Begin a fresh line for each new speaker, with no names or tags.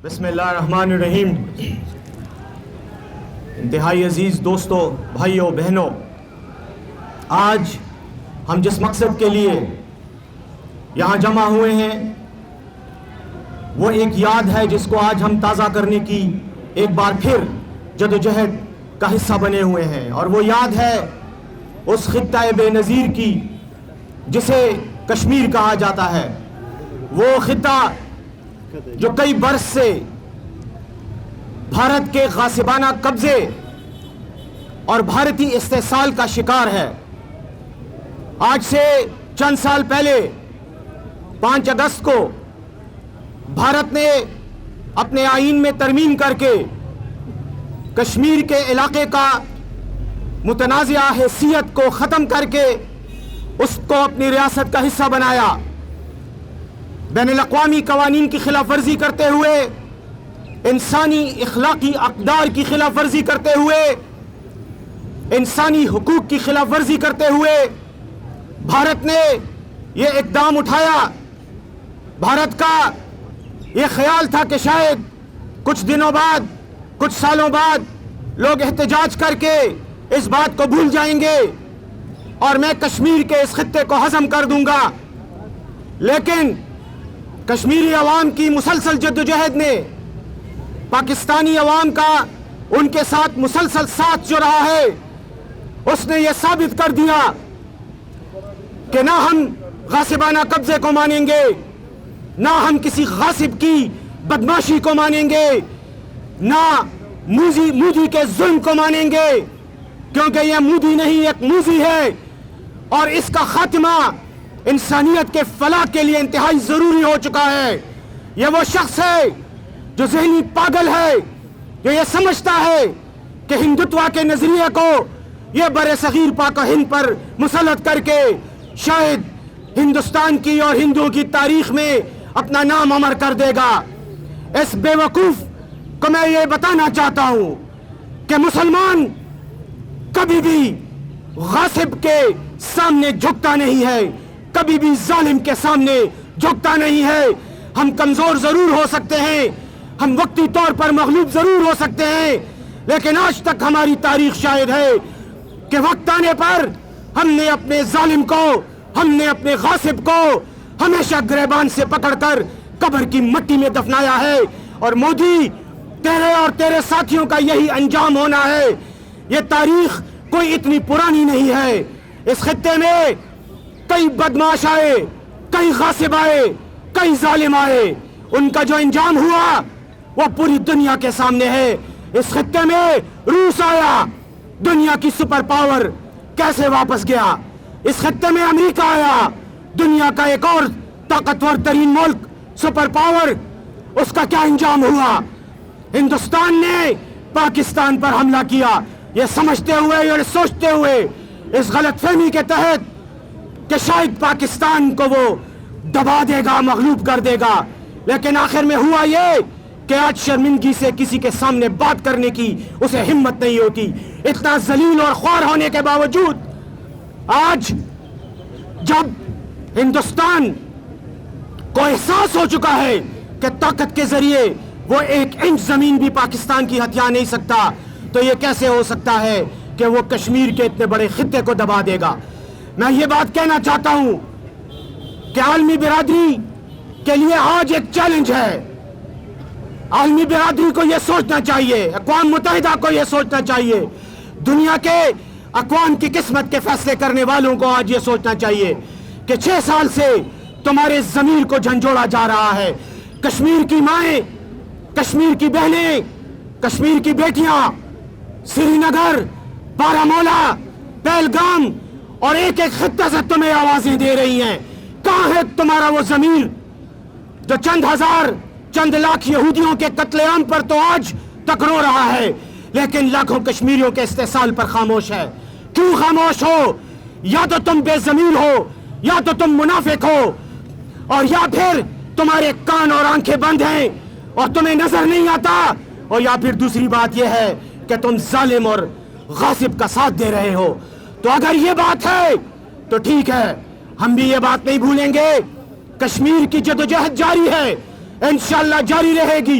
بسم اللہ الرحمن الرحیم۔ انتہائی عزیز دوستوں، بھائیوں، بہنوں، آج ہم جس مقصد کے لیے یہاں جمع ہوئے ہیں وہ ایک یاد ہے جس کو آج ہم تازہ کرنے کی ایک بار پھر جدوجہد کا حصہ بنے ہوئے ہیں، اور وہ یاد ہے اس خطہ بے نظیر کی جسے کشمیر کہا جاتا ہے۔ وہ خطہ جو کئی برس سے بھارت کے غاصبانہ قبضے اور بھارتی استحصال کا شکار ہے۔ آج سے چند سال پہلے 5 اگست کو بھارت نے اپنے آئین میں ترمیم کر کے کشمیر کے علاقے کا متنازعہ حیثیت کو ختم کر کے اس کو اپنی ریاست کا حصہ بنایا۔ بین الاقوامی قوانین کی خلاف ورزی کرتے ہوئے، انسانی اخلاقی اقدار کی خلاف ورزی کرتے ہوئے، انسانی حقوق کی خلاف ورزی کرتے ہوئے بھارت نے یہ اقدام اٹھایا۔ بھارت کا یہ خیال تھا کہ شاید کچھ دنوں بعد، کچھ سالوں بعد لوگ احتجاج کر کے اس بات کو بھول جائیں گے اور میں کشمیر کے اس خطے کو ہضم کر دوں گا، لیکن کشمیری عوام کی مسلسل جدوجہد نے، پاکستانی عوام کا ان کے ساتھ مسلسل ساتھ جو رہا ہے، اس نے یہ ثابت کر دیا کہ نہ ہم غاصبانہ قبضے کو مانیں گے، نہ ہم کسی غاصب کی بدماشی کو مانیں گے، نہ مودی کے ظلم کو مانیں گے، کیونکہ یہ مودی نہیں، ایک موذی ہے، اور اس کا خاتمہ انسانیت کے فلاح کے لیے انتہائی ضروری ہو چکا ہے۔ یہ وہ شخص ہے جو ذہنی پاگل ہے، جو یہ سمجھتا ہے کہ ہندوتوا کے نظریے کو یہ بر صغیر پاک و ہند پر مسلط کر کے شاید ہندوستان کی اور ہندوؤں کی تاریخ میں اپنا نام امر کر دے گا۔ اس بے وقوف کو میں یہ بتانا چاہتا ہوں کہ مسلمان کبھی بھی غاصب کے سامنے جھکتا نہیں ہے، کبھی بھی ظالم کے سامنے جھکتا نہیں ہے۔ ہم کمزور ضرور ہو سکتے ہیں، ہم وقتی طور پر مغلوب ضرور ہو سکتے ہیں، لیکن آج تک ہماری تاریخ شاہد ہے کہ وقت آنے پر ہم نے اپنے ظالم کو، ہم نے اپنے غاصب کو ہمیشہ گریبان سے پکڑ کر قبر کی مٹی میں دفنایا ہے، اور مودی، تیرے اور تیرے ساتھیوں کا یہی انجام ہونا ہے۔ یہ تاریخ کوئی اتنی پرانی نہیں ہے۔ اس خطے میں کئی بدماش آئے، کئی غاصب آئے، کئی ظالم آئے، ان کا جو انجام ہوا وہ پوری دنیا کے سامنے ہے۔ اس خطے میں روس آیا، دنیا کی سپر پاور، کیسے واپس گیا۔ اس خطے میں امریکہ آیا، دنیا کا ایک اور طاقتور ترین ملک، سپر پاور، اس کا کیا انجام ہوا۔ ہندوستان نے پاکستان پر حملہ کیا، یہ سمجھتے ہوئے اور سوچتے ہوئے، اس غلط فہمی کے تحت کہ شاید پاکستان کو وہ دبا دے گا، مغلوب کر دے گا، لیکن آخر میں ہوا یہ کہ آج شرمندگی سے کسی کے سامنے بات کرنے کی اسے ہمت نہیں ہوتی۔ اتنا ذلیل اور خوار ہونے کے باوجود آج جب ہندوستان کو احساس ہو چکا ہے کہ طاقت کے ذریعے وہ 1 انچ زمین بھی پاکستان کی ہتھیا نہیں سکتا، تو یہ کیسے ہو سکتا ہے کہ وہ کشمیر کے اتنے بڑے خطے کو دبا دے گا۔ میں یہ بات کہنا چاہتا ہوں کہ عالمی برادری کے لیے آج ایک چیلنج ہے۔ عالمی برادری کو یہ سوچنا چاہیے، اقوام متحدہ کو یہ سوچنا چاہیے، دنیا کے اقوام کی قسمت کے فیصلے کرنے والوں کو آج یہ سوچنا چاہیے کہ 6 سال سے تمہارے ضمیر کو جھنجھوڑا جا رہا ہے۔ کشمیر کی مائیں، کشمیر کی بہنیں، کشمیر کی بیٹیاں سری نگر، بارہمولہ، پہلگام اور ایک ایک خطے سے تمہیں آوازیں دے رہی ہیں۔ کہاں ہے تمہارا وہ ضمیر جو چند ہزار، چند لاکھ یہودیوں کے قتل عام پر تو آج تک رو رہا ہے، لیکن لاکھوں کشمیریوں کے استحصال پر خاموش ہے؟ کیوں خاموش ہو؟ یا تو تم بے ضمیر ہو، یا تو تم منافق ہو، اور یا پھر تمہارے کان اور آنکھیں بند ہیں اور تمہیں نظر نہیں آتا، اور یا پھر دوسری بات یہ ہے کہ تم ظالم اور غاصب کا ساتھ دے رہے ہو۔ تو اگر یہ بات ہے تو ٹھیک ہے، ہم بھی یہ بات نہیں بھولیں گے۔ کشمیر کی جدوجہد جاری ہے، انشاءاللہ جاری رہے گی،